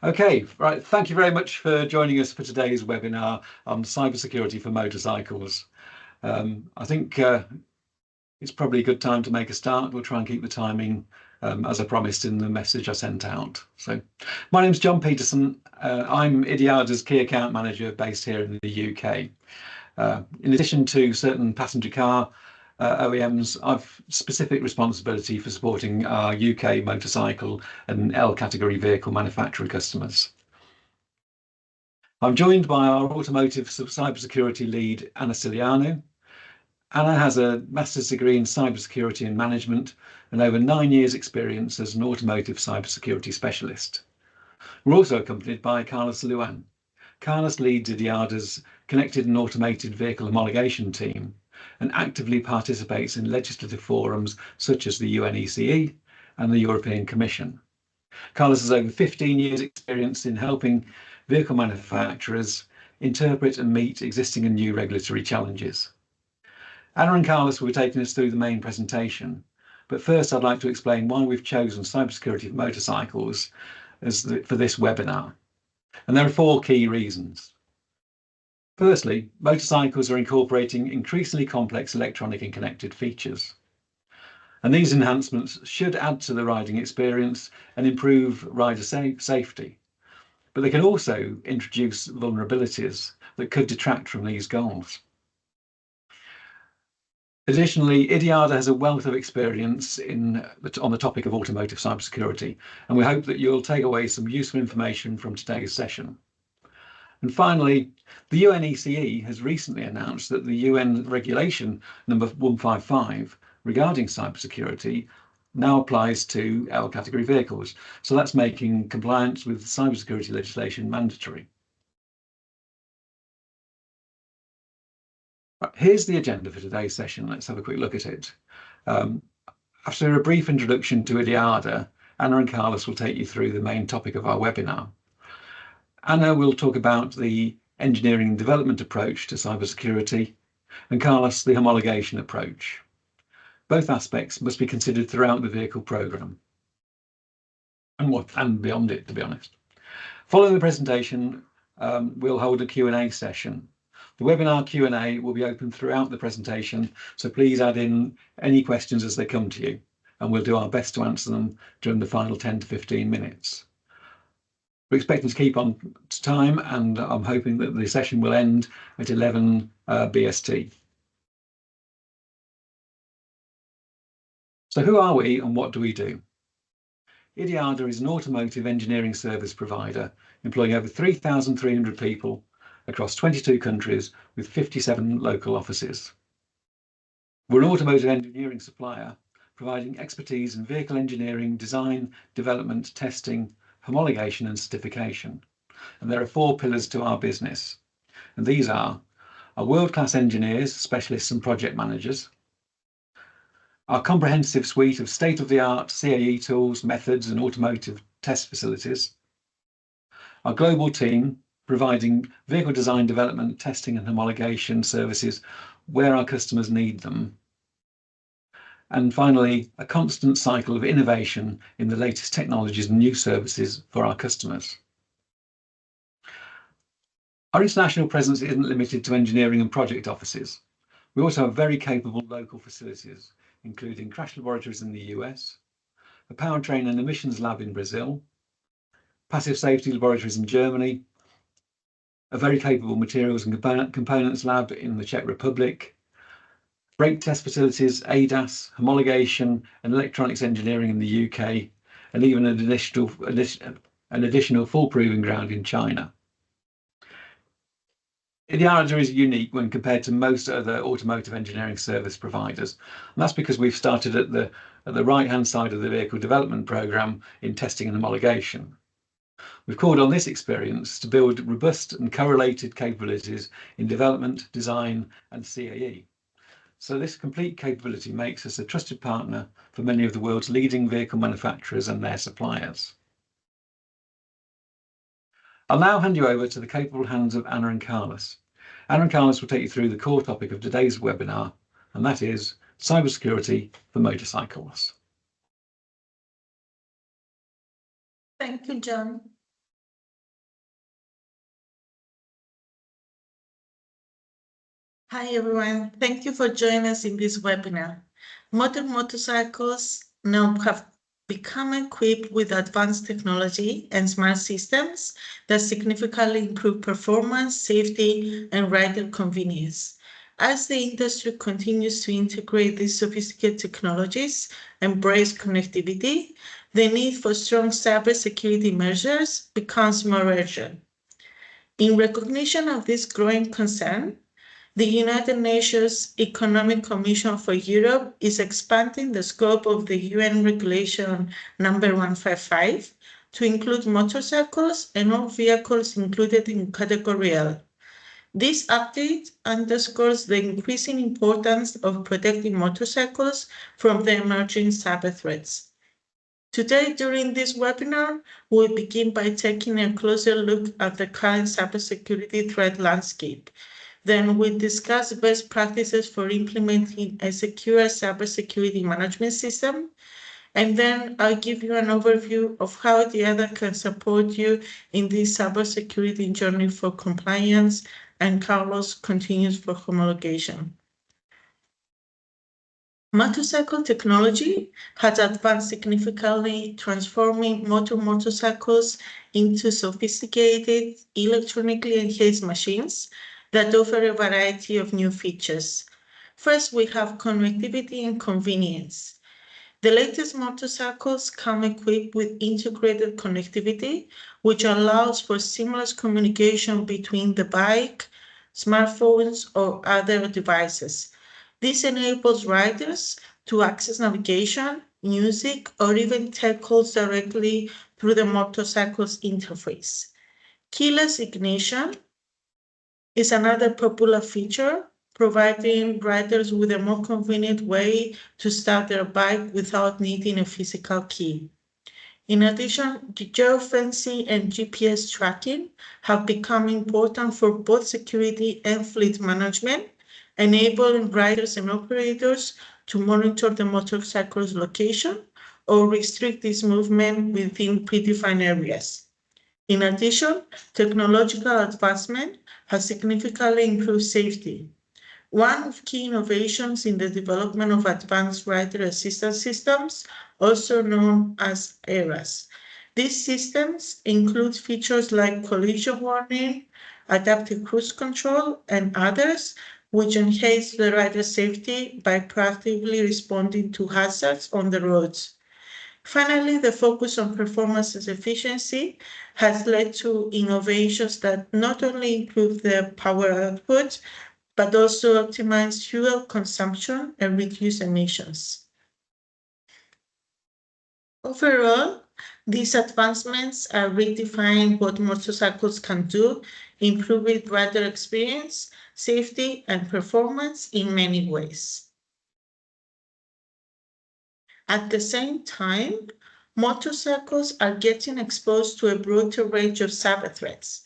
Okay, right. Thank you very much for joining us for today's webinar on cybersecurity for motorcycles. I think it's probably a good time to make a start. We'll try and keep the timing as I promised in the message I sent out. So, my name's John Peterson. I'm IDIADA's Key Account Manager based here in the UK. In addition to certain passenger car OEMs, I've specific responsibility for supporting our UK motorcycle and L category vehicle manufacturer customers. I'm joined by our automotive cybersecurity lead, Anna Siliano. Anna has a master's degree in cybersecurity and management and over 9 years experience as an automotive cybersecurity specialist. We're also accompanied by Carlos Luan. Carlos leads IDIADA's connected and automated vehicle homologation team and actively participates in legislative forums such as the UNECE and the European Commission. Carlos has over 15 years experience in helping vehicle manufacturers interpret and meet existing and new regulatory challenges. Anna and Carlos will be taking us through the main presentation, but first I'd like to explain why we've chosen cybersecurity for motorcycles for this webinar. And there are 4 key reasons. Firstly, motorcycles are incorporating increasingly complex electronic and connected features. And these enhancements should add to the riding experience and improve rider safety. But they can also introduce vulnerabilities that could detract from these goals. Additionally, IDIADA has a wealth of experience on the topic of automotive cybersecurity, and we hope that you'll take away some useful information from today's session. And finally, the UNECE has recently announced that the UN regulation number 155 regarding cybersecurity now applies to L category vehicles. So that's making compliance with cybersecurity legislation mandatory. Here's the agenda for today's session. Let's have a quick look at it. After a brief introduction to IDIADA, Anna and Carlos will take you through the main topic of our webinar. Anna will talk about the engineering and development approach to cybersecurity, and Carlos the homologation approach. Both aspects must be considered throughout the vehicle program and beyond it, to be honest. Following the presentation, we'll hold a Q&A session. The webinar Q&A will be open throughout the presentation, so please add in any questions as they come to you, and we'll do our best to answer them during the final 10 to 15 minutes. We're expecting to keep on to time, and I'm hoping that the session will end at 11 BST. So who are we and what do we do? IDIADA is an automotive engineering service provider employing over 3,300 people across 22 countries with 57 local offices. We're an automotive engineering supplier providing expertise in vehicle engineering, design, development, testing, homologation and certification. And there are 4 pillars to our business. And these are our world-class engineers, specialists and project managers, our comprehensive suite of state-of-the-art CAE tools, methods and automotive test facilities, our global team providing vehicle design, development, testing and homologation services where our customers need them, and finally, a constant cycle of innovation in the latest technologies and new services for our customers. Our international presence isn't limited to engineering and project offices. We also have very capable local facilities, including crash laboratories in the US, a powertrain and emissions lab in Brazil, passive safety laboratories in Germany, a very capable materials and components lab in the Czech Republic, brake test facilities, ADAS, homologation and electronics engineering in the UK, and even an additional full proving ground in China. IDIADA is unique when compared to most other automotive engineering service providers, and that's because we've started at the right-hand side of the vehicle development program in testing and homologation. We've called on this experience to build robust and correlated capabilities in development, design and CAE. So this complete capability makes us a trusted partner for many of the world's leading vehicle manufacturers and their suppliers. I'll now hand you over to the capable hands of Anna and Carlos. Anna and Carlos will take you through the core topic of today's webinar, and that is cybersecurity for motorcycles. Thank you, John. Hi everyone, thank you for joining us in this webinar. Modern motorcycles now have become equipped with advanced technology and smart systems that significantly improve performance, safety, and rider convenience. As the industry continues to integrate these sophisticated technologies and embrace connectivity, the need for strong cybersecurity measures becomes more urgent. In recognition of this growing concern, the United Nations Economic Commission for Europe is expanding the scope of the UN Regulation number 155 to include motorcycles and all vehicles included in Category L. This update underscores the increasing importance of protecting motorcycles from the emerging cyber threats. Today, during this webinar, we'll begin by taking a closer look at the current cybersecurity threat landscape. Then we'll discuss best practices for implementing a secure cybersecurity management system. And then I'll give you an overview of how IDIADA can support you in this cybersecurity journey for compliance, and Carlos continues for homologation. Motorcycle technology has advanced significantly, transforming motorcycles into sophisticated, electronically enhanced machines that offer a variety of new features. First, we have connectivity and convenience. The latest motorcycles come equipped with integrated connectivity, which allows for seamless communication between the bike, smartphones, or other devices. This enables riders to access navigation, music, or even take calls directly through the motorcycle's interface. Keyless ignition is another popular feature, providing riders with a more convenient way to start their bike without needing a physical key. In addition, geofencing and GPS tracking have become important for both security and fleet management, enabling riders and operators to monitor the motorcycle's location or restrict its movement within predefined areas. In addition, technological advancement has significantly improved safety. One of key innovations in the development of advanced rider assistance systems, also known as ARAS. These systems include features like collision warning, adaptive cruise control, and others, which enhance the rider's safety by proactively responding to hazards on the roads. Finally, the focus on performance and efficiency has led to innovations that not only improve the power output, but also optimize fuel consumption and reduce emissions. Overall, these advancements are redefining what motorcycles can do, improving rider experience, safety, and performance in many ways. At the same time, motorcycles are getting exposed to a broader range of cyber threats.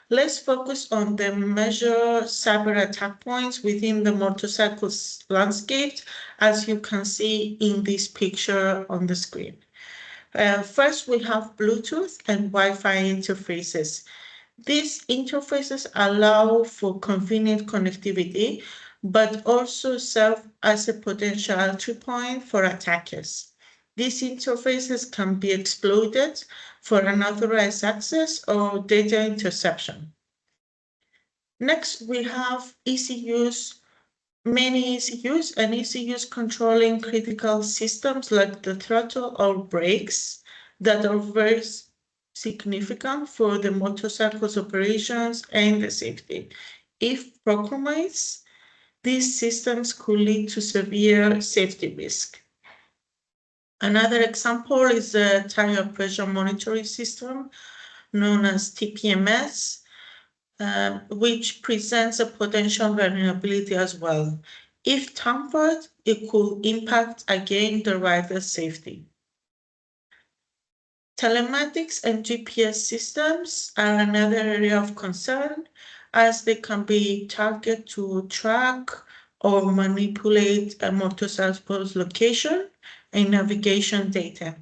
Let's focus on the major cyber attack points within the motorcycle landscape, as you can see in this picture on the screen. First, we have Bluetooth and Wi-Fi interfaces. These interfaces allow for convenient connectivity, but also serve as a potential entry point for attackers. These interfaces can be exploited for unauthorized access or data interception. Next, we have ECUs, many ECUs, and ECUs controlling critical systems like the throttle or brakes that are very significant for the motorcycle's operations and the safety. If compromised, these systems could lead to severe safety risk. Another example is the tire pressure monitoring system known as TPMS, which presents a potential vulnerability as well. If tampered, it could impact again the rider's safety. Telematics and GPS systems are another area of concern, as they can be targeted to track or manipulate a motorcycle's location and navigation data.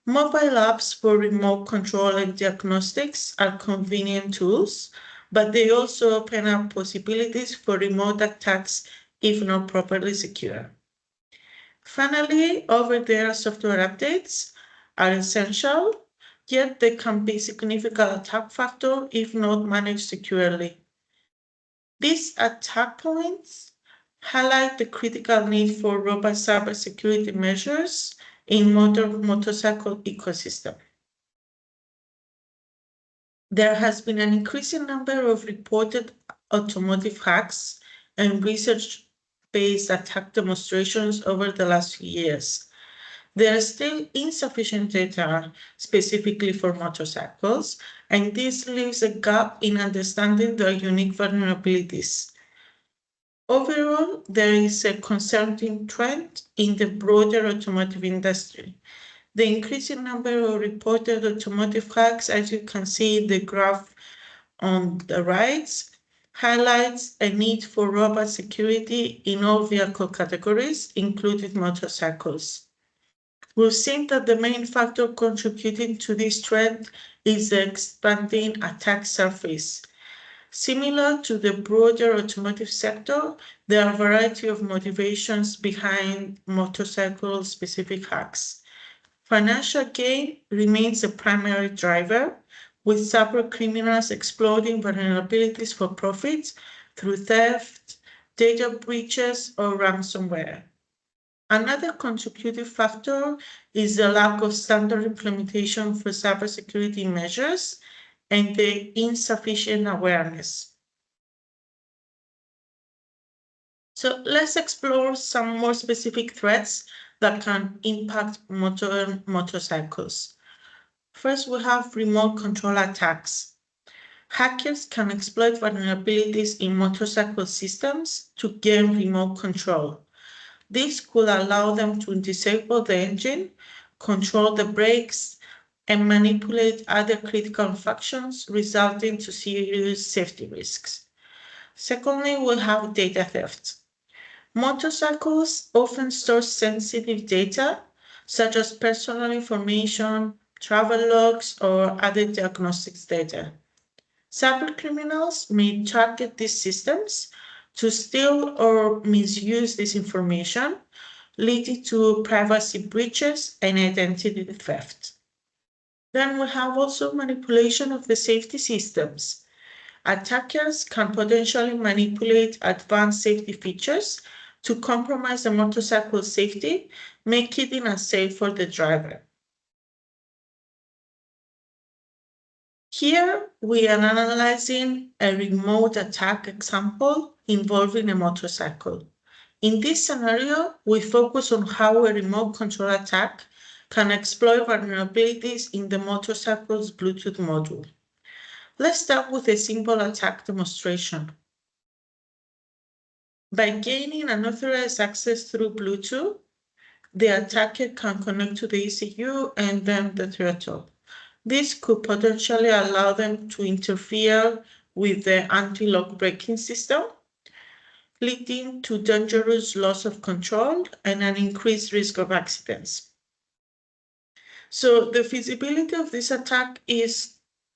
Mobile apps for remote control and diagnostics are convenient tools, but they also open up possibilities for remote attacks if not properly secure. Finally, over-the-air software updates are essential, yet they can be a significant attack factor if not managed securely. These attack points highlight the critical need for robust cybersecurity measures in motorcycle ecosystem. There has been an increasing number of reported automotive hacks and research-based attack demonstrations over the last few years. There is still insufficient data specifically for motorcycles, and this leaves a gap in understanding their unique vulnerabilities. Overall, there is a concerning trend in the broader automotive industry. The increasing number of reported automotive hacks, as you can see in the graph on the right, highlights a need for robust security in all vehicle categories, including motorcycles. We've seen that the main factor contributing to this trend is the expanding attack surface. Similar to the broader automotive sector, there are a variety of motivations behind motorcycle-specific hacks. Financial gain remains a primary driver, with cybercriminals exploiting vulnerabilities for profit through theft, data breaches, or ransomware. Another contributing factor is the lack of standard implementation for cybersecurity measures and the insufficient awareness. So let's explore some more specific threats that can impact motorcycles. First, we have remote control attacks. Hackers can exploit vulnerabilities in motorcycle systems to gain remote control. This could allow them to disable the engine, control the brakes, and manipulate other critical functions, resulting to serious safety risks. Secondly, we have data theft. Motorcycles often store sensitive data, such as personal information, travel logs, or other diagnostics data. Cybercriminals may target these systems to steal or misuse this information, leading to privacy breaches and identity theft. Then we have also manipulation of the safety systems. Attackers can potentially manipulate advanced safety features to compromise the motorcycle safety, making it unsafe for the driver. Here, we are analyzing a remote attack example involving a motorcycle. In this scenario, we focus on how a remote control attack can exploit vulnerabilities in the motorcycle's Bluetooth module. Let's start with a simple attack demonstration. By gaining unauthorized access through Bluetooth, the attacker can connect to the ECU and then the throttle. This could potentially allow them to interfere with the anti-lock braking system, leading to dangerous loss of control and an increased risk of accidents. So the feasibility of this attack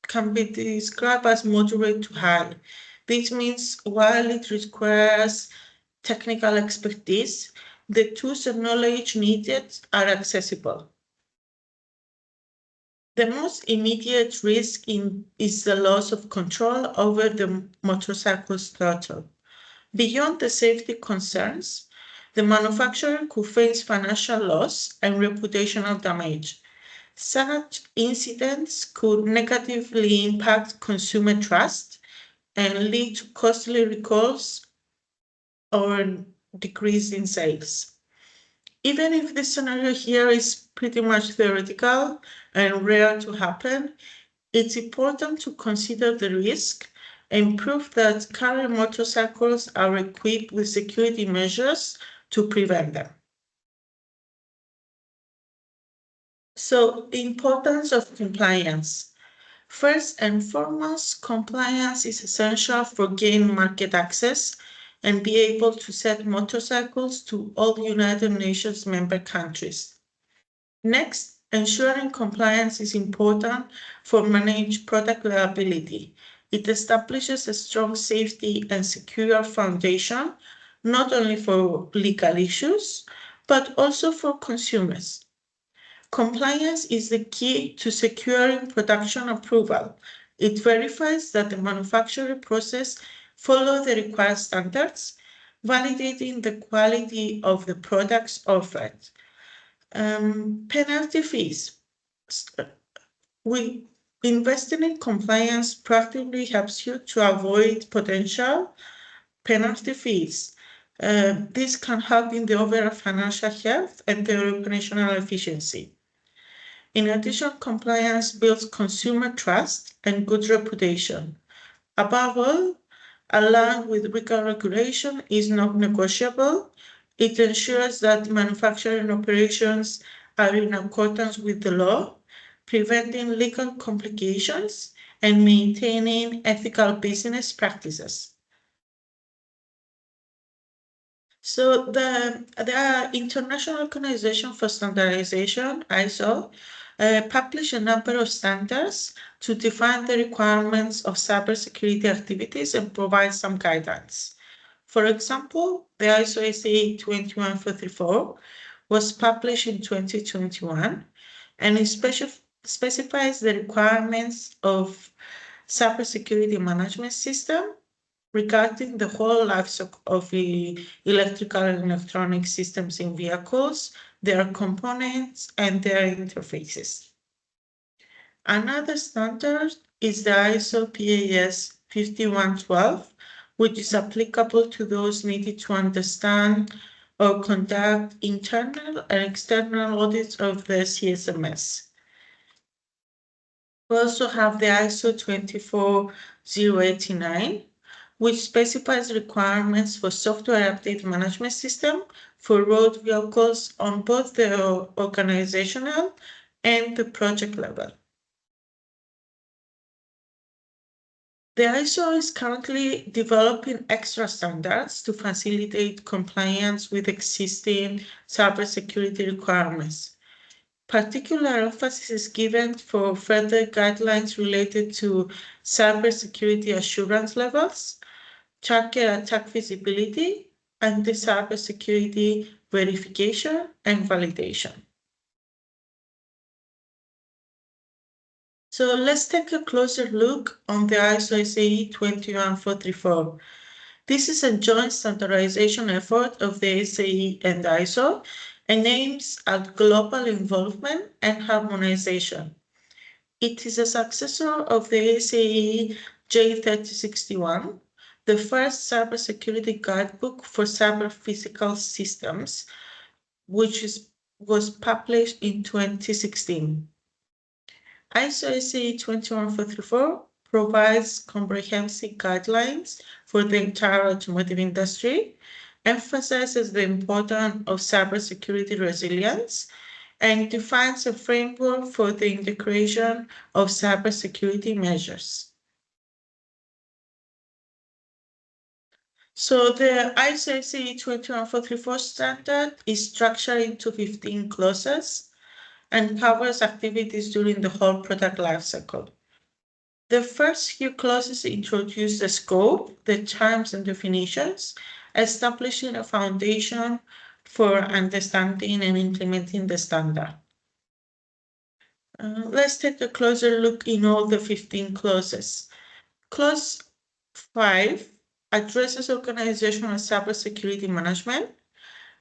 can be described as moderate to high. This means while it requires technical expertise, the tools and knowledge needed are accessible. The most immediate risk is the loss of control over the motorcycle's throttle. Beyond the safety concerns, the manufacturer could face financial loss and reputational damage. Such incidents could negatively impact consumer trust and lead to costly recalls or decrease in sales. Even if this scenario here is pretty much theoretical and rare to happen, it's important to consider the risk and prove that current motorcycles are equipped with security measures to prevent them. So, the importance of compliance. First and foremost, compliance is essential for gaining market access and be able to sell motorcycles to all United Nations member countries. Next, ensuring compliance is important for managed product liability. It establishes a strong safety and secure foundation, not only for legal issues, but also for consumers. Compliance is the key to securing production approval. It verifies that the manufacturing process follows the required standards, validating the quality of the products offered. Penalty fees. Investing in compliance practically helps you to avoid potential penalty fees. This can help in the overall financial health and the operational efficiency. In addition, compliance builds consumer trust and good reputation. Above all, along with legal regulation is not negotiable. It ensures that manufacturing operations are in accordance with the law, preventing legal complications and maintaining ethical business practices. So the International Organization for Standardization, ISO, published a number of standards to define the requirements of cybersecurity activities and provide some guidance. For example, the ISO SA 21434 was published in 2021, and it specifies the requirements of cybersecurity management system regarding the whole life cycle of the electrical and electronic systems in vehicles, their components, and their interfaces. Another standard is the ISO PAS 5112, which is applicable to those needed to understand or conduct internal and external audits of the CSMS. We also have the ISO 24089, which specifies requirements for software update management system for road vehicles on both the organizational and the project level. The ISO is currently developing extra standards to facilitate compliance with existing cybersecurity requirements. Particular emphasis is given for further guidelines related to cybersecurity assurance levels, tracker attack visibility, and the cybersecurity verification and validation. So let's take a closer look on the ISO SAE 21434. This is a joint standardization effort of the SAE and ISO and aims at global involvement and harmonization. It is a successor of the SAE J3061, the first cybersecurity guidebook for cyber physical systems, which was published in 2016. ISO SAE 21434 provides comprehensive guidelines for the entire automotive industry, emphasizes the importance of cybersecurity resilience, and defines a framework for the integration of cybersecurity measures. So the ISO SAE 21434 standard is structured into 15 clauses and covers activities during the whole product lifecycle. The first few clauses introduce the scope, the terms and definitions, establishing a foundation for understanding and implementing the standard. Let's take a closer look in all the 15 clauses. Clause 5 addresses organizational cybersecurity management,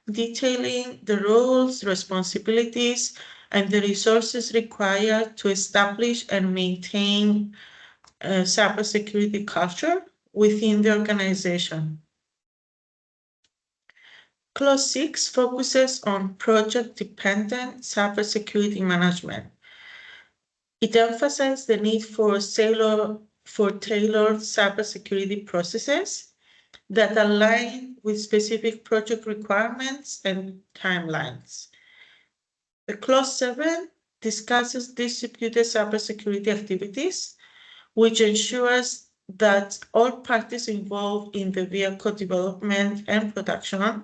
detailing the roles, responsibilities, and the resources required to establish and maintain a cybersecurity culture within the organization. Clause 6 focuses on project-dependent cybersecurity management. It emphasizes the need for tailored cybersecurity processes that align with specific project requirements and timelines. The Clause 7 discusses distributed cybersecurity activities, which ensures that all parties involved in the vehicle development and production,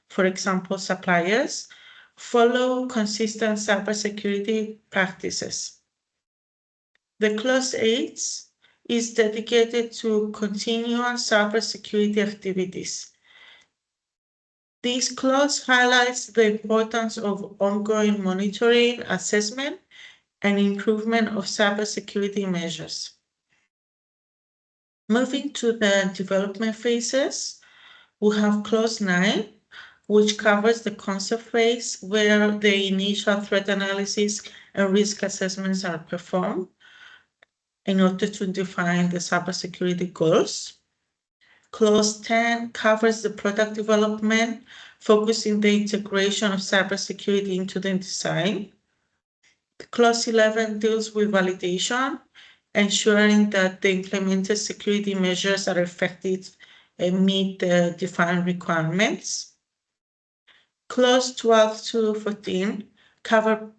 for example, suppliers, follow consistent cybersecurity practices. The Clause 8 is dedicated to continual cybersecurity activities. This clause highlights the importance of ongoing monitoring, assessment, and improvement of cybersecurity measures. Moving to the development phases, we have clause 9, which covers the concept phase where the initial threat analysis and risk assessments are performed in order to define the cybersecurity goals. Clause 10 covers the product development, focusing the integration of cybersecurity into the design. Clause 11 deals with validation, ensuring that the implemented security measures are effective and meet the defined requirements. Clause 12 to 14 covers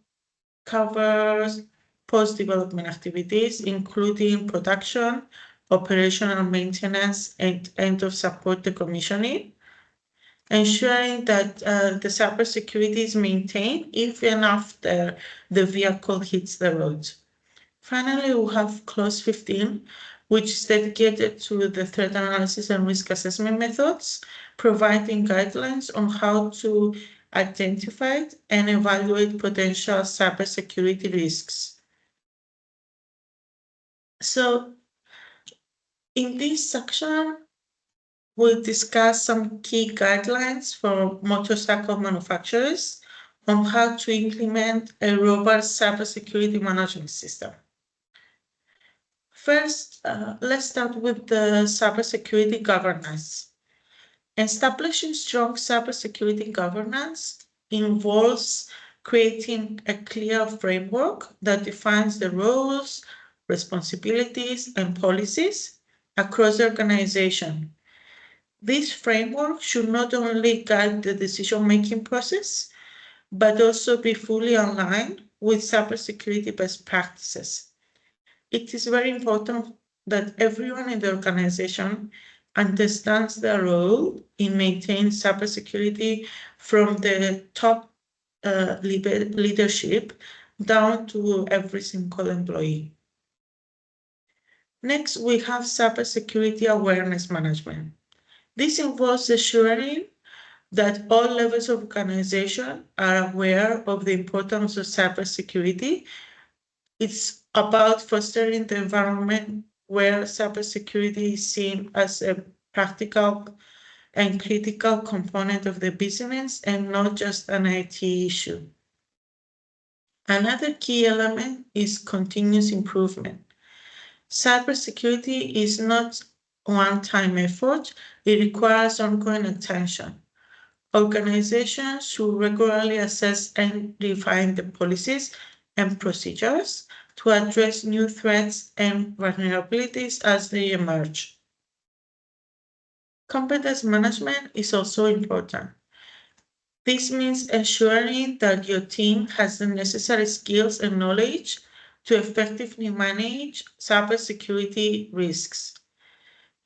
post-development activities, including production, operational maintenance, and end of support decommissioning, ensuring that the cybersecurity is maintained even after the vehicle hits the road. Finally, we have clause 15, which is dedicated to the threat analysis and risk assessment methods, providing guidelines on how to identify and evaluate potential cybersecurity risks. So in this section, we'll discuss some key guidelines for motorcycle manufacturers on how to implement a robust cybersecurity management system. First, let's start with the cybersecurity governance. Establishing strong cybersecurity governance involves creating a clear framework that defines the roles, responsibilities, and policies across the organization. This framework should not only guide the decision-making process, but also be fully aligned with cybersecurity best practices. It is very important that everyone in the organization understands their role in maintaining cybersecurity from the top leadership down to every single employee. Next, we have cybersecurity awareness management. This involves ensuring that all levels of organization are aware of the importance of cybersecurity. It's about fostering the environment where cybersecurity is seen as a practical and critical component of the business and not just an IT issue. Another key element is continuous improvement. Cybersecurity is not a one-time effort, it requires ongoing attention. Organizations should regularly assess and refine the policies and procedures to address new threats and vulnerabilities as they emerge. Competence management is also important. This means ensuring that your team has the necessary skills and knowledge to effectively manage cybersecurity risks.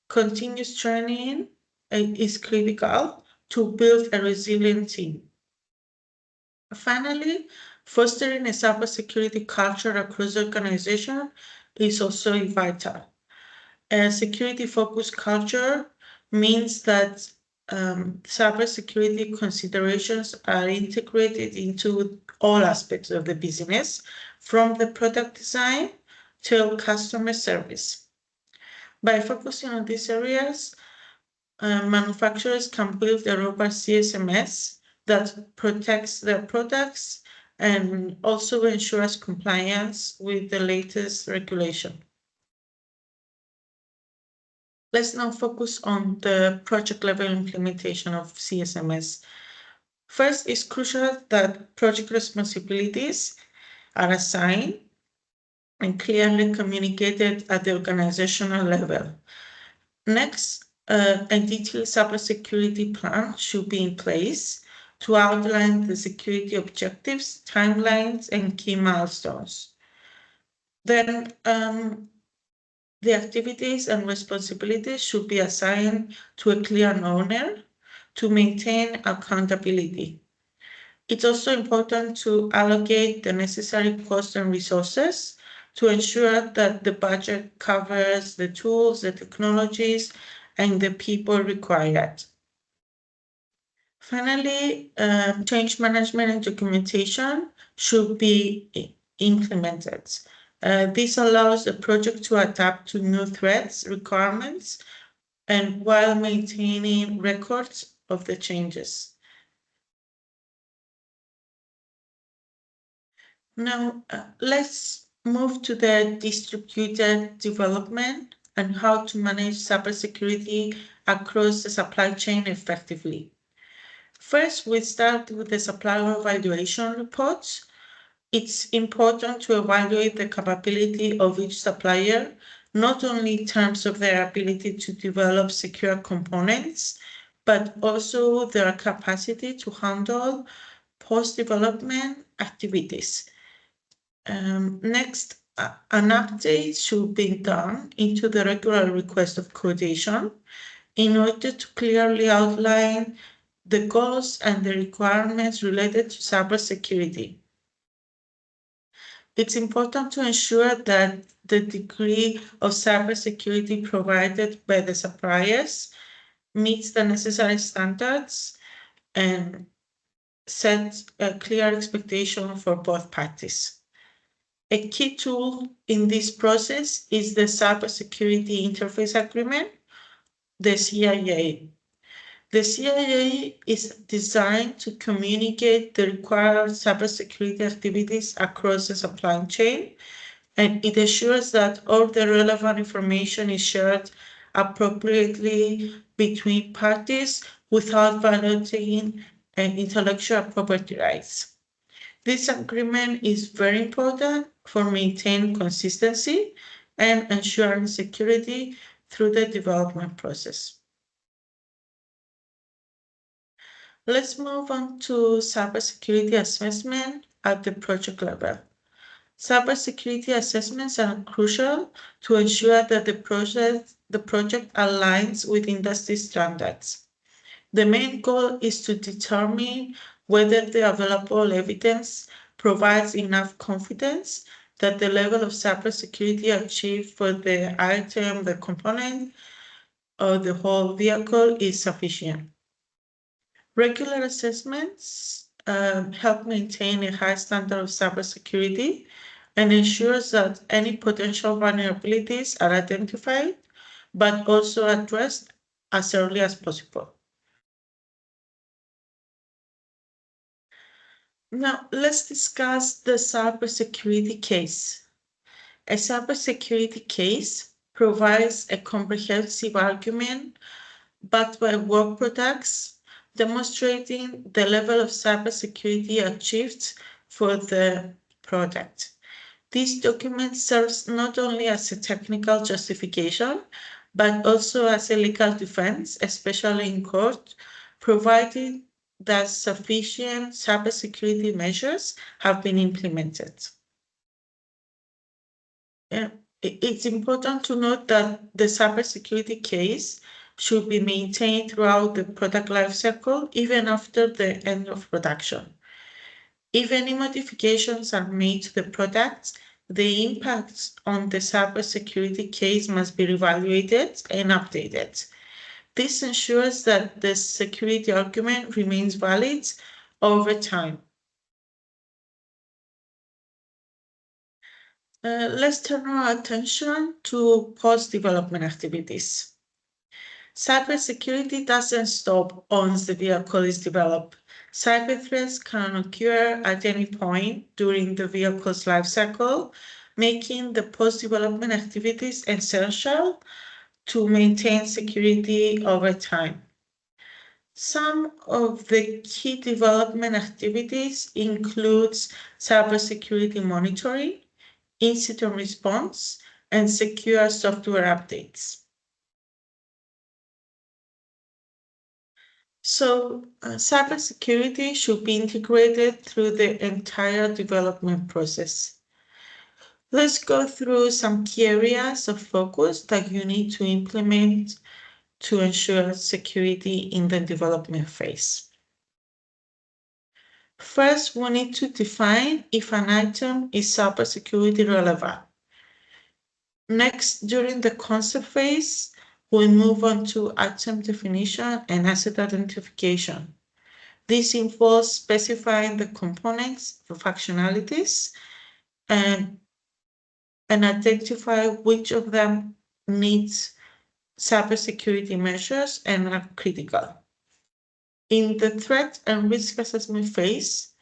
Continuous training is critical to build a resilient team. Finally, fostering a cybersecurity culture across the organization is also vital. A security-focused culture means that cybersecurity considerations are integrated into all aspects of the business, from the product design till customer service. By focusing on these areas, manufacturers can build a robust CSMS that protects their products and also ensures compliance with the latest regulation. Let's now focus on the project level implementation of CSMS. First, it's crucial that project responsibilities are assigned and clearly communicated at the organizational level. Next, a detailed cybersecurity plan should be in place to outline the security objectives, timelines, and key milestones. Then the activities and responsibilities should be assigned to a clear owner to maintain accountability. It's also important to allocate the necessary costs and resources to ensure that the budget covers the tools, the technologies, and the people required. Finally, change management and documentation should be implemented. This allows the project to adapt to new threats, requirements, and while maintaining records of the changes. Now, let's move to the distributed development and how to manage cybersecurity across the supply chain effectively. First, we start with the supplier evaluation reports. It's important to evaluate the capability of each supplier, not only in terms of their ability to develop secure components, but also their capacity to handle post-development activities. Next, an update should be done into the regular request of quotation in order to clearly outline the goals and the requirements related to cybersecurity. It's important to ensure that the degree of cybersecurity provided by the suppliers meets the necessary standards and sets a clear expectation for both parties. A key tool in this process is the Cybersecurity Interface Agreement, the CIA. The CIA is designed to communicate the required cybersecurity activities across the supply chain, and it assures that all the relevant information is shared appropriately between parties without violating intellectual property rights. This agreement is very important for maintaining consistency and ensuring security through the development process. Let's move on to cybersecurity assessment at the project level. Cybersecurity assessments are crucial to ensure that the project aligns with industry standards. The main goal is to determine whether the available evidence provides enough confidence that the level of cybersecurity achieved for the item, the component, or the whole vehicle is sufficient. Regular assessments help maintain a high standard of cybersecurity and ensures that any potential vulnerabilities are identified, but also addressed as early as possible. Now, let's discuss the cybersecurity case. A cybersecurity case provides a comprehensive argument backed by work products demonstrating the level of cybersecurity achieved for the product. This document serves not only as a technical justification, but also as a legal defense, especially in court, provided that sufficient cybersecurity measures have been implemented. It's important to note that the cybersecurity case should be maintained throughout the product lifecycle, even after the end of production. If any modifications are made to the product, the impacts on the cybersecurity case must be reevaluated and updated. This ensures that the security argument remains valid over time. Let's turn our attention to post-development activities. Cybersecurity doesn't stop once the vehicle is developed. Cyber threats can occur at any point during the vehicle's life cycle, making the post-development activities essential to maintain security over time. Some of the key development activities include cybersecurity monitoring, incident response, and secure software updates. So, cybersecurity should be integrated through the entire development process. Let's go through some key areas of focus that you need to implement to ensure security in the development phase. First, we need to define if an item is cybersecurity relevant. Next, during the concept phase, we move on to item definition and asset identification. This involves specifying the components, the functionalities, and identify which of them needs cybersecurity measures and are critical. In the threat and risk assessment phase,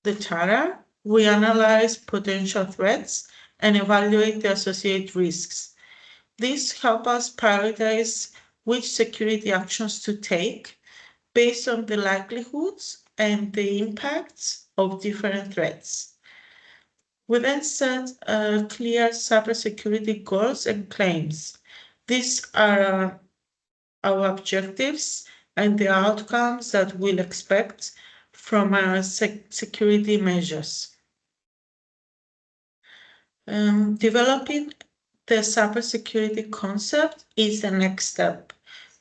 the TARA, we analyze potential threats and evaluate the associated risks. This helps us prioritize which security actions to take based on the likelihoods and the impacts of different threats. We then set clear cybersecurity goals and claims. These are our objectives and the outcomes that we'll expect from our security measures. Developing the cybersecurity concept is the next step.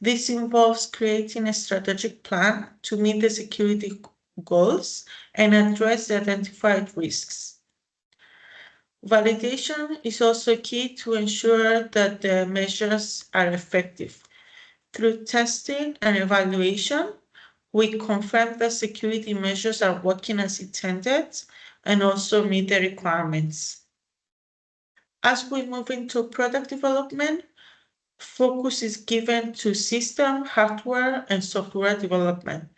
This involves creating a strategic plan to meet the security goals and address the identified risks. Validation is also key to ensure that the measures are effective. Through testing and evaluation, we confirm that security measures are working as intended and also meet the requirements. As we move into product development, focus is given to system, hardware, and software development.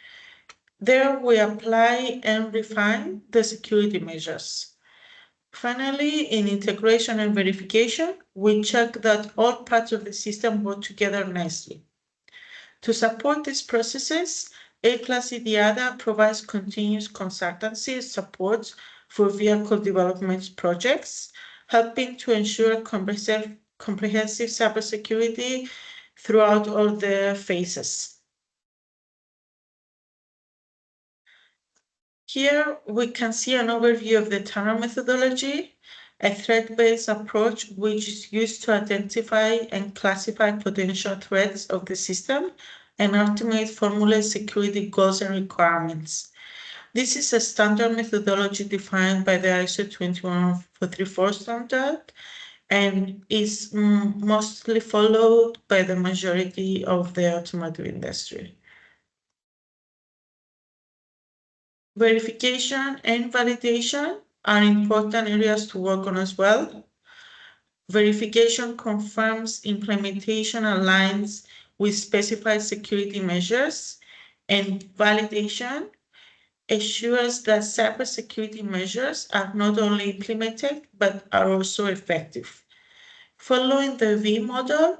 There we apply and refine the security measures. Finally, in integration and verification, we check that all parts of the system work together nicely. To support these processes, Applus IDIADA provides continuous consultancy support for vehicle development projects, helping to ensure comprehensive cybersecurity throughout all the phases. Here we can see an overview of the TARA methodology, a threat-based approach which is used to identify and classify potential threats of the system and ultimately formulate security goals and requirements. This is a standard methodology defined by the ISO 21434 standard and is mostly followed by the majority of the automotive industry. Verification and validation are important areas to work on as well. Verification confirms implementation aligns with specified security measures, and validation assures that cybersecurity measures are not only implemented but are also effective. Following the V model,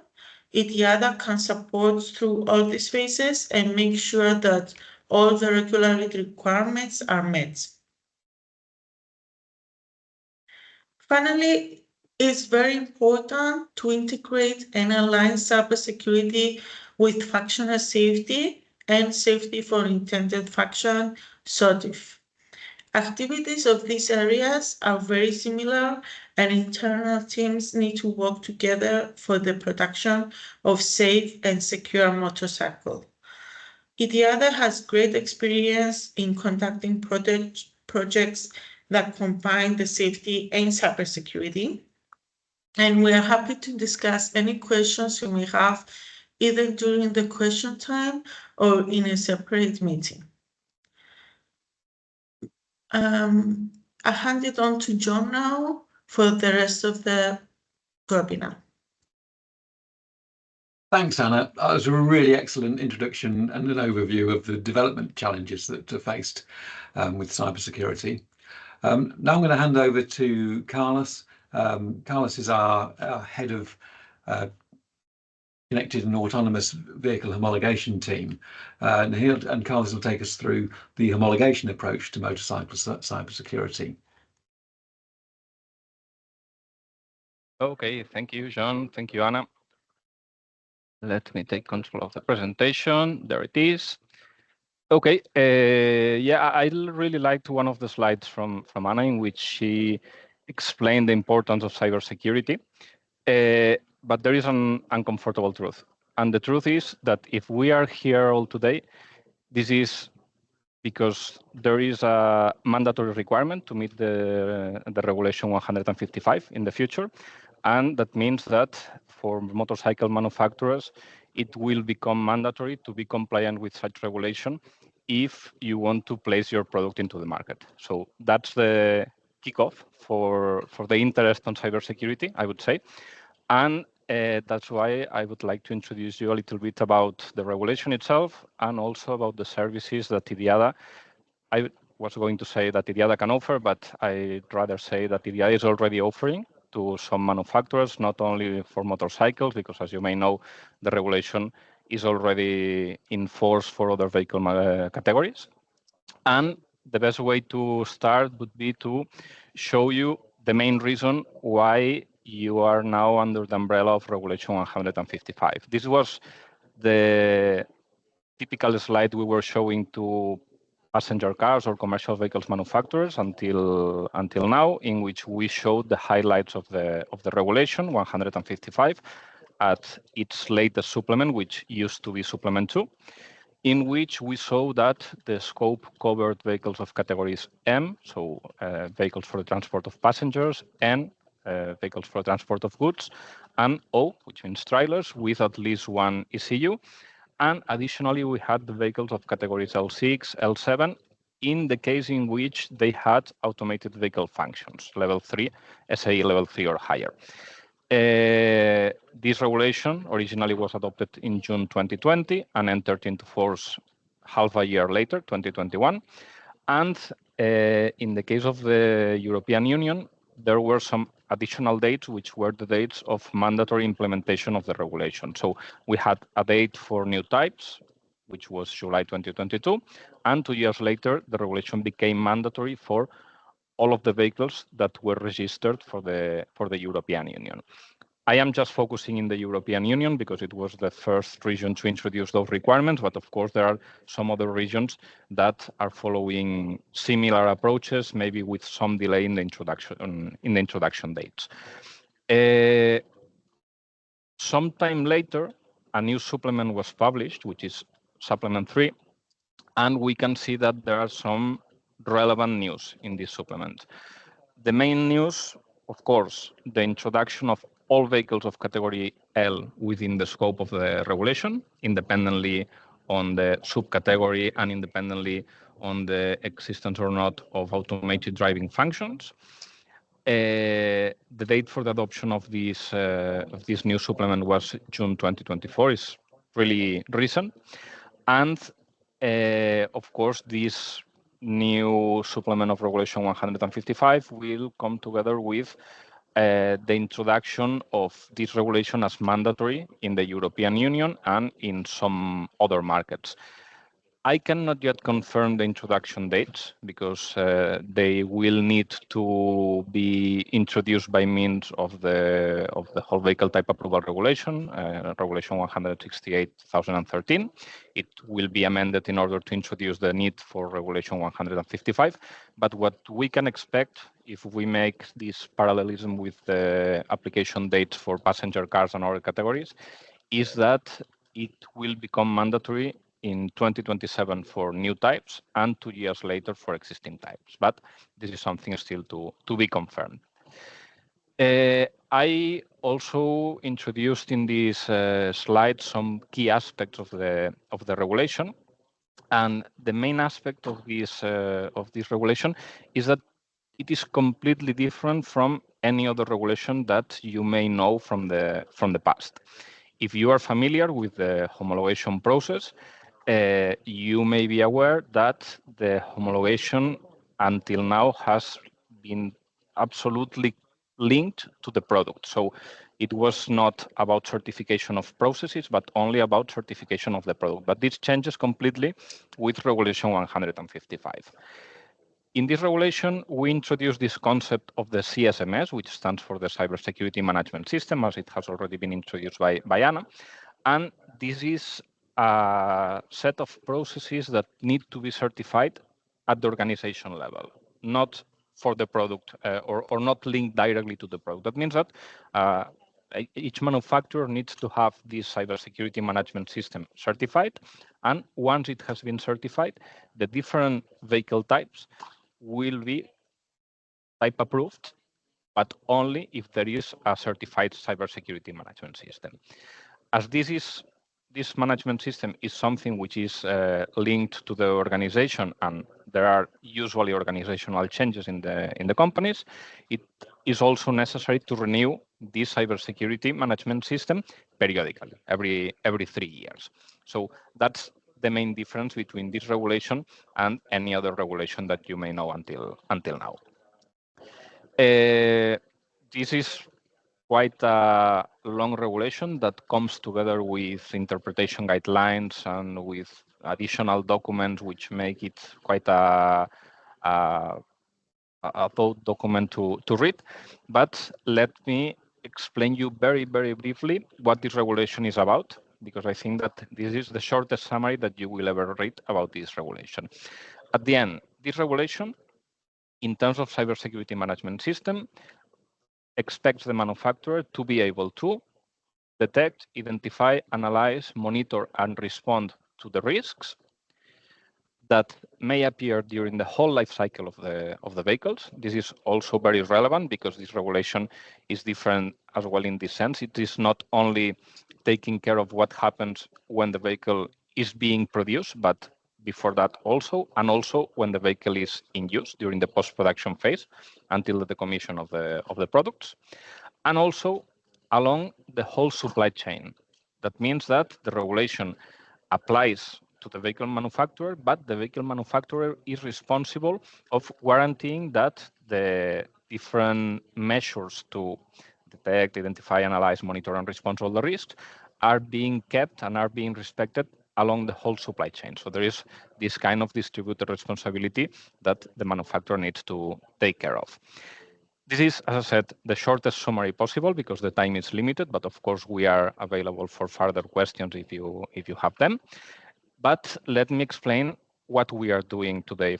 IDIADA can support through all these phases and make sure that all the regularity requirements are met. Finally, it's very important to integrate and align cybersecurity with functional safety and safety for intended function, SOTIF. Activities of these areas are very similar, and internal teams need to work together for the production of safe and secure motorcycle. IDIADA has great experience in conducting projects that combine the safety and cybersecurity, and we are happy to discuss any questions you may have either during the question time or in a separate meeting. I hand it on to John now for the rest of the webinar. Thanks, Anna. That was a really excellent introduction and an overview of the development challenges that are faced with cybersecurity. Now I'm going to hand over to Carlos. Carlos is our head of connected and autonomous vehicle homologation team, and Carlos will take us through the homologation approach to motorcycle cybersecurity. Okay, thank you, John. Thank you, Anna. Let me take control of the presentation. There it is. Okay, yeah, I really liked one of the slides from Anna in which she explained the importance of cybersecurity. But there is an uncomfortable truth. And the truth is that if we are here all today, this is because there is a mandatory requirement to meet the regulation 155 in the future. And that means that for motorcycle manufacturers, it will become mandatory to be compliant with such regulation if you want to place your product into the market. So that's the kickoff for the interest on cybersecurity, I would say. And that's why I would like to introduce you a little bit about the regulation itself and also about the services that IDIADA, I was going to say that IDIADA can offer, but I'd rather say that IDIADA is already offering to some manufacturers, not only for motorcycles, because as you may know, the regulation is already in force for other vehicle categories. And the best way to start would be to show you the main reason why you are now under the umbrella of Regulation 155. This was the typical slide we were showing to passenger cars or commercial vehicles manufacturers until now, in which we showed the highlights of the regulation 155 at its latest supplement, which used to be supplement 2, in which we saw that the scope covered vehicles of categories M, so vehicles for the transport of passengers, N, vehicles for the transport of goods, and O, which means trailers, with at least one ECU. And additionally, we had the vehicles of categories L6, L7, in the case in which they had automated vehicle functions, level 3, SAE level 3 or higher. This regulation originally was adopted in June 2020 and entered into force half a year later, 2021. And in the case of the European Union, there were some additional dates, which were the dates of mandatory implementation of the regulation. So we had a date for new types, which was July 2022. And 2 years later, the regulation became mandatory for all of the vehicles that were registered for the European Union. I am just focusing in the European Union because it was the first region to introduce those requirements, but of course there are some other regions that are following similar approaches, maybe with some delay in the introduction dates. Sometime later, a new supplement was published, which is supplement 3, and we can see that there are some relevant news in this supplement. The main news, of course, the introduction of all vehicles of category L within the scope of the regulation, independently on the subcategory and independently on the existence or not of automated driving functions. The date for the adoption of this new supplement was June 2024, is really recent. And of course, this new supplement of Regulation 155 will come together with the introduction of this regulation as mandatory in the European Union and in some other markets. I cannot yet confirm the introduction dates because they will need to be introduced by means of the whole vehicle type approval regulation, Regulation 168/2013. It will be amended in order to introduce the need for Regulation 155. But what we can expect if we make this parallelism with the application dates for passenger cars and other categories is that it will become mandatory in 2027 for new types and 2 years later for existing types. But this is something still to be confirmed. I also introduced in this slide some key aspects of the regulation. And the main aspect of this regulation is that it is completely different from any other regulation that you may know from the past. If you are familiar with the homologation process, you may be aware that the homologation until now has been absolutely linked to the product. So it was not about certification of processes, but only about certification of the product. But this changes completely with Regulation 155. In this regulation, we introduced this concept of the CSMS, which stands for the Cybersecurity Management System, as it has already been introduced by Anna. And this is a set of processes that need to be certified at the organization level, not for the product or not linked directly to the product. That means that each manufacturer needs to have this cybersecurity management system certified. And once it has been certified, the different vehicle types will be type approved but only if there is a certified cybersecurity management system. As this management system is something which is linked to the organization, and there are usually organizational changes in the companies, it is also necessary to renew this cybersecurity management system periodically, every 3 years. So that's the main difference between this regulation and any other regulation that you may know until now. This is quite a long regulation that comes together with interpretation guidelines and with additional documents, which make it quite a thought document to read. But let me explain you very, very briefly what this regulation is about, because I think that this is the shortest summary that you will ever read about this regulation. At the end, this regulation, in terms of cybersecurity management system, expects the manufacturer to be able to detect, identify, analyze, monitor, and respond to the risks that may appear during the whole life cycle of the vehicles. This is also very relevant because this regulation is different as well in this sense. It is not only taking care of what happens when the vehicle is being produced, but before that also, and also when the vehicle is in use during the post-production phase until the decommission of the products, and also along the whole supply chain. That means that the regulation applies to the vehicle manufacturer, but the vehicle manufacturer is responsible of guaranteeing that the different measures to detect, identify, analyze, monitor, and respond to all the risks are being kept and are being respected along the whole supply chain. So there is this kind of distributed responsibility that the manufacturer needs to take care of. This is, as I said, the shortest summary possible because the time is limited, but of course we are available for further questions if you have them. But let me explain what we are doing today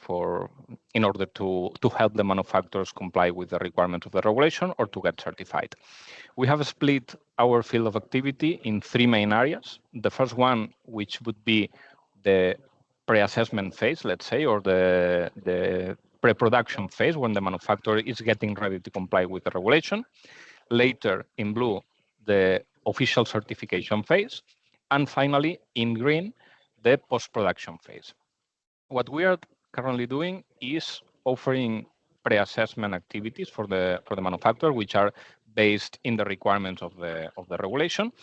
in order to help the manufacturers comply with the requirements of the regulation or to get certified. We have split our field of activity in 3 main areas. The first one, which would be the pre-assessment phase, let's say, or the pre-production phase when the manufacturer is getting ready to comply with the regulation. Later, in blue, the official certification phase. And finally, in green, the post-production phase. What we are currently doing is offering pre-assessment activities for the manufacturer, which are based in the requirements of the regulation.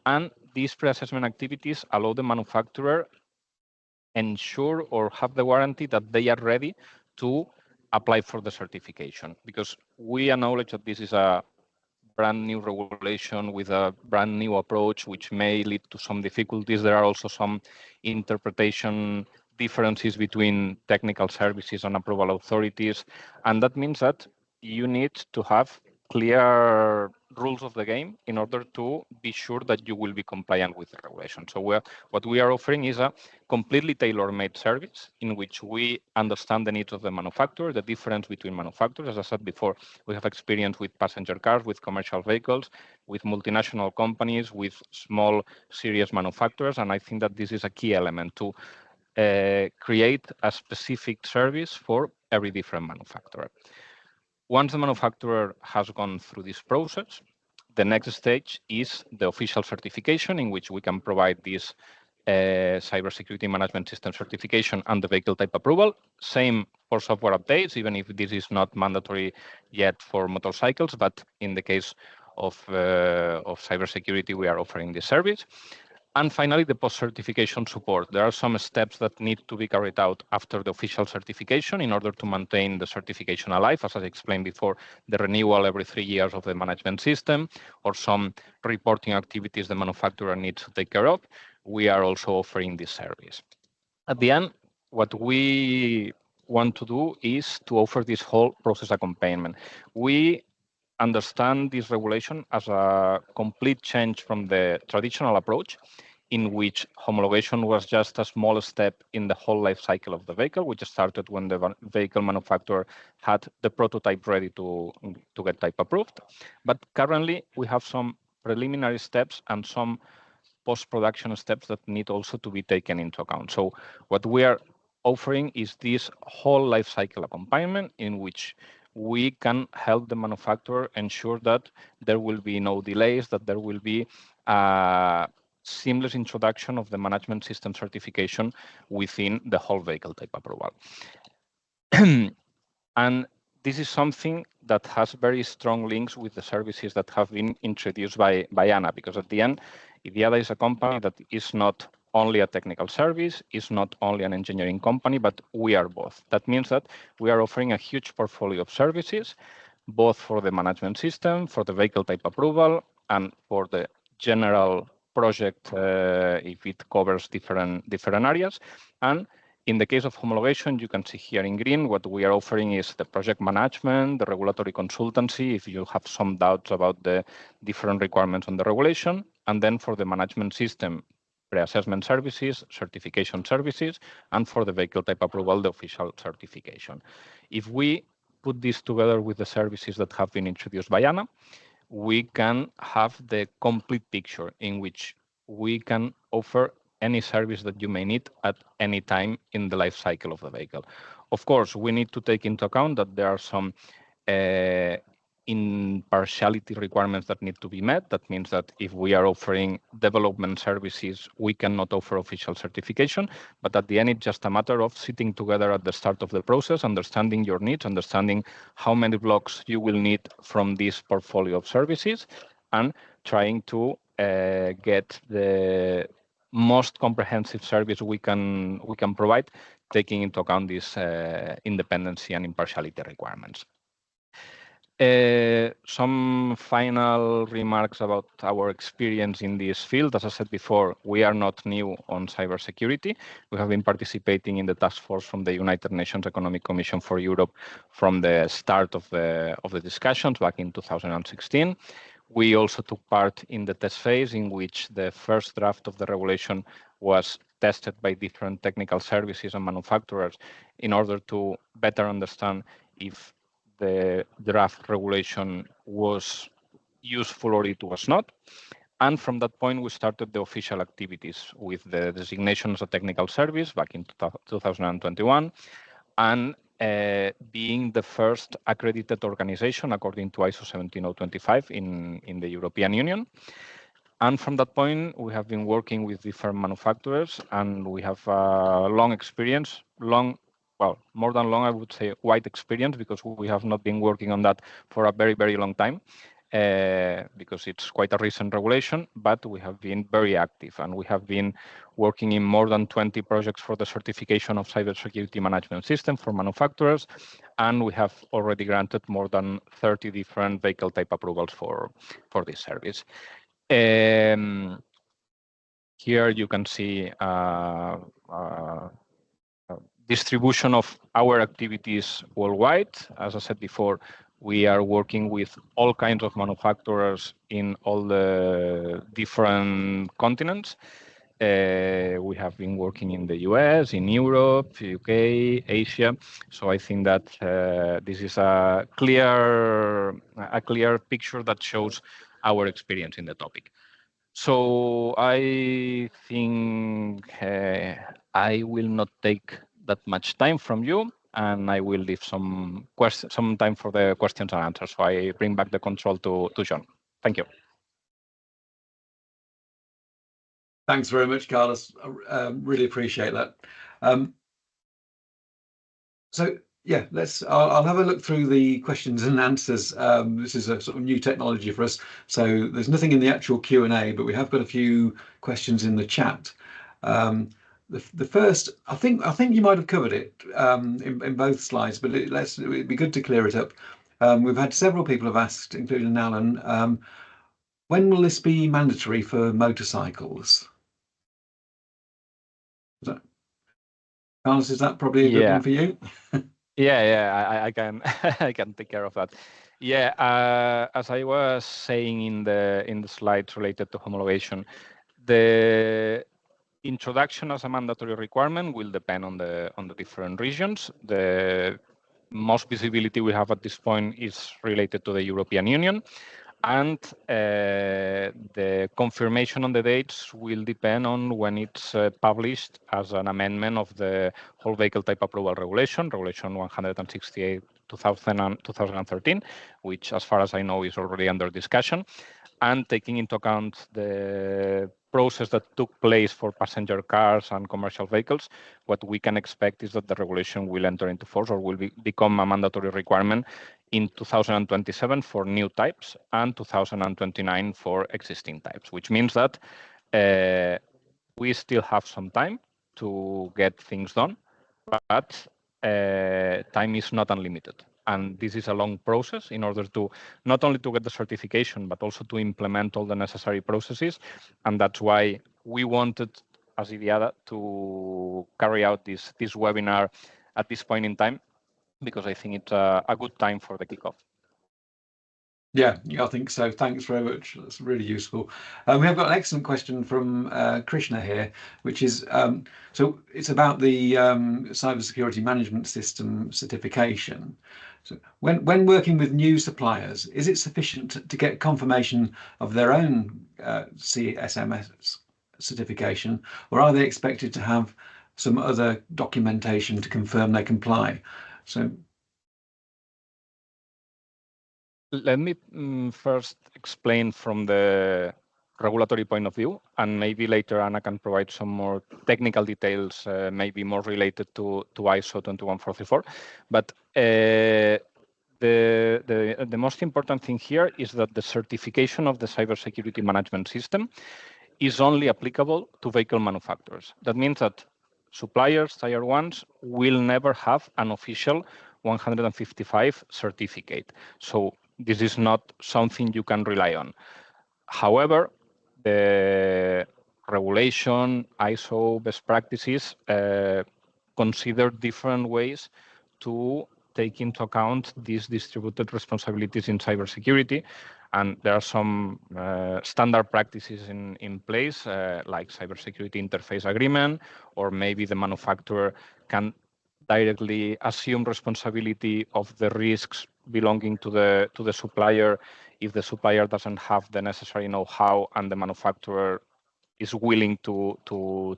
And these pre-assessment activities allow the manufacturer ensure or have the warranty that they are ready to apply for the certification, because we acknowledge that this is a brand new regulation with a brand new approach, which may lead to some difficulties. There are also some interpretation differences between technical services and approval authorities. And that means that you need to have clear rules of the game in order to be sure that you will be compliant with the regulation. So what we are offering is a completely tailor-made service in which we understand the needs of the manufacturer, the difference between manufacturers. As I said before, we have experience with passenger cars, with commercial vehicles, with multinational companies, with small serious manufacturers. And I think that this is a key element to create a specific service for every different manufacturer. Once the manufacturer has gone through this process, the next stage is the official certification, in which we can provide this cybersecurity management system certification and the vehicle type approval. Same for software updates, even if this is not mandatory yet for motorcycles, but in the case of cybersecurity, we are offering this service. And finally, the post-certification support. There are some steps that need to be carried out after the official certification in order to maintain the certification alive, as I explained before, the renewal every 3 years of the management system, or some reporting activities the manufacturer needs to take care of. We are also offering this service. At the end, what we want to do is to offer this whole process accompaniment. We understand this regulation as a complete change from the traditional approach, in which homologation was just a small step in the whole life cycle of the vehicle, which started when the vehicle manufacturer had the prototype ready to get type approved. But currently, we have some preliminary steps and some post-production steps that need also to be taken into account. So what we are offering is this whole life cycle accompaniment, in which we can help the manufacturer ensure that there will be no delays, that there will be seamless introduction of the management system certification within the whole vehicle type approval. And this is something that has very strong links with the services that have been introduced by Anna, because at the end, IDIADA is a company that is not only a technical service, is not only an engineering company, but we are both. That means that we are offering a huge portfolio of services, both for the management system, for the vehicle type approval, and for the general project if it covers different areas. And in the case of homologation, you can see here in green, what we are offering is the project management, the regulatory consultancy, if you have some doubts about the different requirements on the regulation. And then for the management system, pre-assessment services, certification services, and for the vehicle type approval, the official certification. If we put this together with the services that have been introduced by Anna, we can have the complete picture in which we can offer any service that you may need at any time in the life cycle of the vehicle. Of course, we need to take into account that there are some impartiality requirements that need to be met. That means that if we are offering development services, we cannot offer official certification. But at the end, it's just a matter of sitting together at the start of the process, understanding your needs, understanding how many blocks you will need from this portfolio of services, and trying to get the most comprehensive service we can provide, taking into account these independency and impartiality requirements. Some final remarks about our experience in this field. As I said before, we are not new on cybersecurity. We have been participating in the task force from the United Nations Economic Commission for Europe from the start of the discussions back in 2016. We also took part in the test phase in which the first draft of the regulation was tested by different technical services and manufacturers in order to better understand if the draft regulation was useful or it was not. And from that point, we started the official activities with the designation as a technical service back in 2021, and being the first accredited organization according to ISO 17025 in the European Union. And from that point, we have been working with different manufacturers, and we have a long experience, well, more than long, I would say wide experience, because we have not been working on that for a very, very long time, because it's quite a recent regulation, but we have been very active, and we have been working in more than 20 projects for the certification of cybersecurity management system for manufacturers, and we have already granted more than 30 different vehicle type approvals for this service. Here you can see distribution of our activities worldwide. As I said before, we are working with all kinds of manufacturers in all the different continents. We have been working in the US, in Europe, UK, Asia. So I think that this is a clear picture that shows our experience in the topic. So I think I will not take that much time from you, and I will leave some time for the questions and answers. So I bring back the control to John. Thank you. Thanks very much, Carlos. Really appreciate that. So yeah, I'll have a look through the questions and answers. This is a sort of new technology for us, so there's nothing in the actual Q&A, but we have got a few questions in the chat. The first, I think you might have covered it in both slides, but it'd be good to clear it up. We've had several people have asked, including Alan, when will this be mandatory for motorcycles? Carlos, is that probably a good one for you? Yeah, I can I can take care of that. Yeah, as I was saying in the slides related to homologation, the introduction as a mandatory requirement will depend on the different regions. The most visibility we have at this point is related to the European Union, and the confirmation on the dates will depend on when it's published as an amendment of the whole vehicle type approval regulation 168/2018, 2013, which, as far as I know, is already under discussion. And taking into account the process that took place for passenger cars and commercial vehicles, what we can expect is that the regulation will enter into force or will become a mandatory requirement in 2027 for new types and 2029 for existing types, which means that we still have some time to get things done, but time is not unlimited. And this is a long process in order to not only to get the certification, but also to implement all the necessary processes. And that's why we wanted, as IDIADA, to carry out this webinar at this point in time, because I think it's a good time for the kickoff. Yeah, I think so. Thanks very much. That's really useful. We have got an excellent question from Krishna here, which is, so it's about the cybersecurity management system certification. So when working with new suppliers, is it sufficient to get confirmation of their own CSMS certification, or are they expected to have some other documentation to confirm they comply? So let me first explain from the regulatory point of view, and maybe later Anna can provide some more technical details, maybe more related to ISO 21434. But the most important thing here is that the certification of the cybersecurity management system is only applicable to vehicle manufacturers. That means that suppliers, tier 1s, will never have an official 155 certificate. So this is not something you can rely on. However, the regulation, ISO best practices consider different ways to take into account these distributed responsibilities in cybersecurity. And there are some standard practices in place, like cybersecurity interface agreement, or maybe the manufacturer can directly assume responsibility of the risks belonging to the supplier if the supplier doesn't have the necessary know-how and the manufacturer is willing to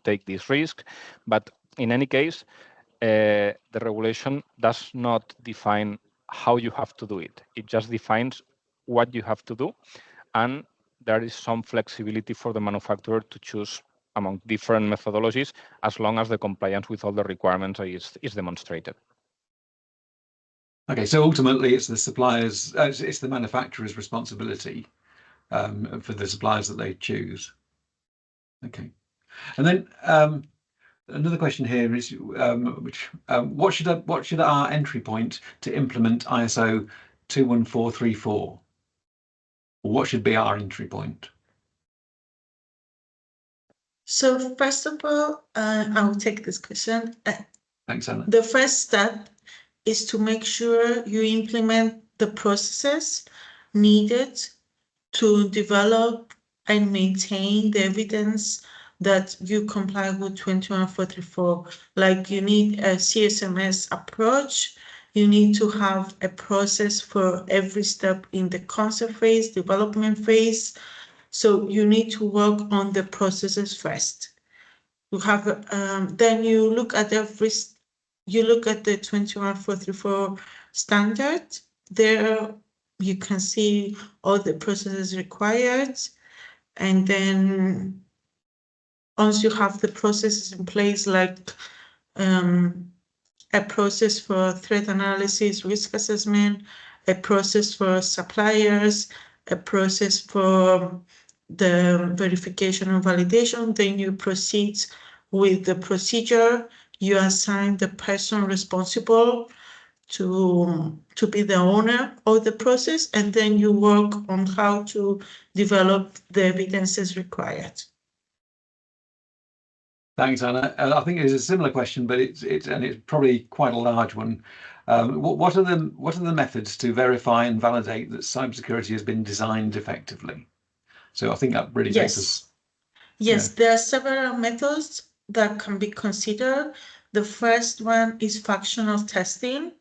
take this risk. But in any case, the regulation does not define how you have to do it. It just defines what you have to do, and there is some flexibility for the manufacturer to choose among different methodologies as long as the compliance with all the requirements is demonstrated. Okay, so ultimately it's the suppliers, it's the manufacturer's responsibility for the suppliers that they choose. Okay, and then another question here is, what should our entry point to implement ISO 21434? Or what should be our entry point? So first of all, I will take this question. Thanks, Anna. The first step is to make sure you implement the processes needed to develop and maintain the evidence that you comply with 21434. Like you need a CSMS approach, you need to have a process for every step in the concept phase, development phase. So you need to work on the processes first. You have then you look at the 21434 standard. There you can see all the processes required, and then once you have the processes in place, like a process for threat analysis, risk assessment, a process for suppliers, a process for the verification and validation, then you proceed with the procedure. You assign the person responsible to be the owner of the process, and then you work on how to develop the evidences required. Thanks, Anna. I think it's a similar question, but it's probably quite a large one. What are the methods to verify and validate that cybersecurity has been designed effectively? So I think that really takes us. Yes, there are several methods that can be considered. The first one is functional testing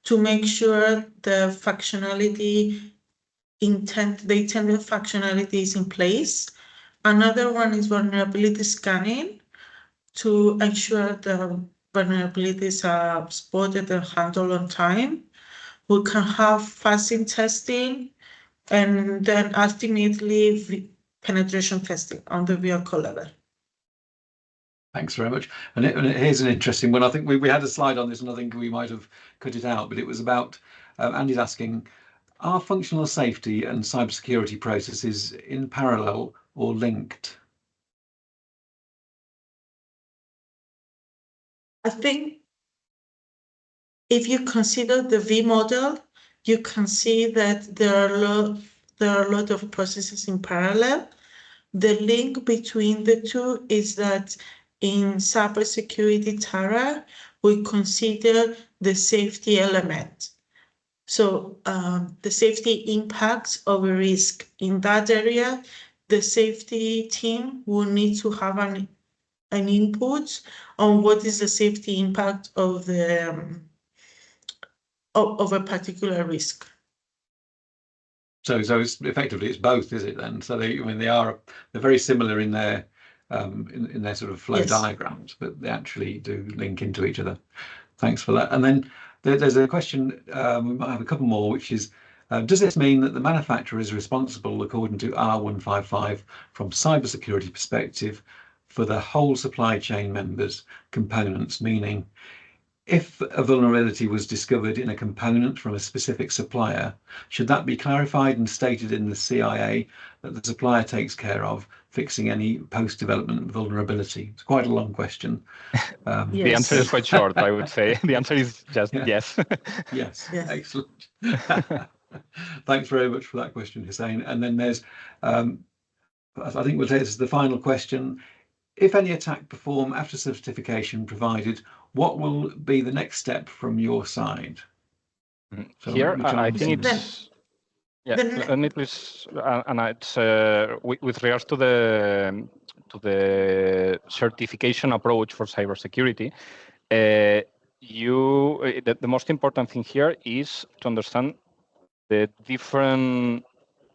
to make sure the functionality the intended functionality is in place. Another one is vulnerability scanning to ensure the vulnerabilities are spotted and handled on time. we can have passing testing, and then ultimately penetration testing on the vehicle level. Thanks very much. And here's an interesting one. I think we had a slide on this, and I think we might have cut it out, but it was about Andy's asking, are functional safety and cybersecurity processes in parallel or linked? I think if you consider the V model, you can see that there are a lot of processes in parallel. The link between the two is that in cybersecurity TARA, we consider the safety element. So the safety impacts of a risk in that area, the safety team will need to have an input on what is the safety impact of the of a particular risk. So it's effectively it's both, is it then? So they're very similar in their sort of flow diagrams, but they actually do link into each other. Thanks for that. And then there's a question, we might have a couple more, which is, does this mean that the manufacturer is responsible, according to R.155, from cybersecurity perspective, for the whole supply chain members' components? Meaning, if a vulnerability was discovered in a component from a specific supplier, should that be clarified and stated in the CIA that the supplier takes care of fixing any post-development vulnerability? It's quite a long question. Yes. The answer is quite short, I would say. The answer is just yes. Yes, excellent. Thanks very much for that question, Hussein. And then there's, I think we'll take this as the final question. If any attack performed after certification provided, what will be the next step from your side? So here, I think it's... let me please, and it's with regards to the certification approach for cybersecurity. The most important thing here is to understand the different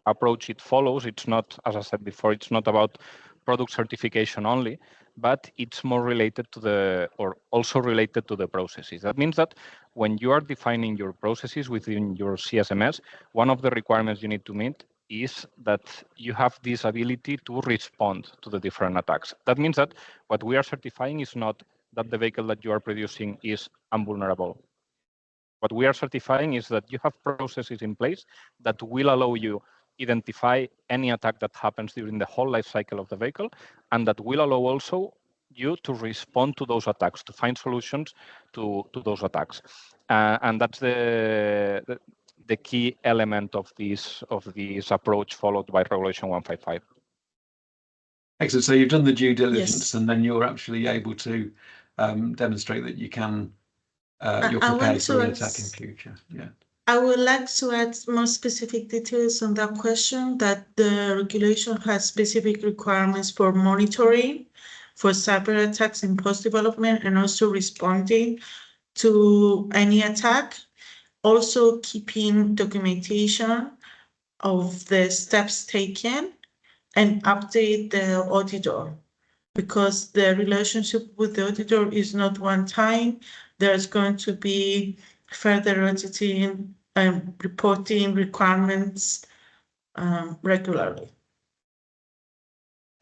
approach it follows. It's not, as I said before, it's not about product certification only, but it's more related to also related to the processes. That means that when you are defining your processes within your CSMS, one of the requirements you need to meet is that you have this ability to respond to the different attacks. That means that what we are certifying is not that the vehicle that you are producing is invulnerable. What we are certifying is that you have processes in place that will allow you identify any attack that happens during the whole life cycle of the vehicle, and that will allow also you to respond to those attacks, to find solutions to those attacks. And that's the key element of this approach followed by Regulation 155. Excellent. So you've done the due diligence, and then you're actually able to demonstrate that you can, you're prepared for an attack in future. Yeah. I would like to add more specific details on that question, that the regulation has specific requirements for monitoring for cyber attacks in post-development and also responding to any attack, also keeping documentation of the steps taken and update the auditor, because the relationship with the auditor is not one time. There's going to be further auditing and reporting requirements regularly.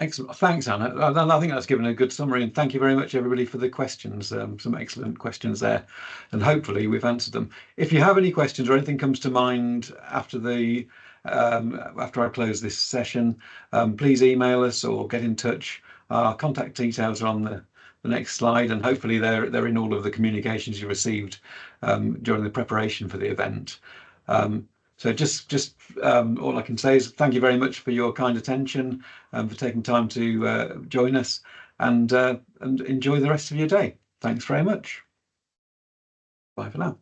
Excellent. Thanks, Anna. I think that's given a good summary, and thank you very much, everybody, for the questions. Some excellent questions there, and hopefully we've answered them. If you have any questions or anything comes to mind after I close this session, please email us or get in touch. Our contact details are on the next slide, and hopefully they're in all of the communications you received during the preparation for the event. So just all I can say is thank you very much for your kind attention and for taking time to join us, and enjoy the rest of your day. Thanks very much. Bye for now.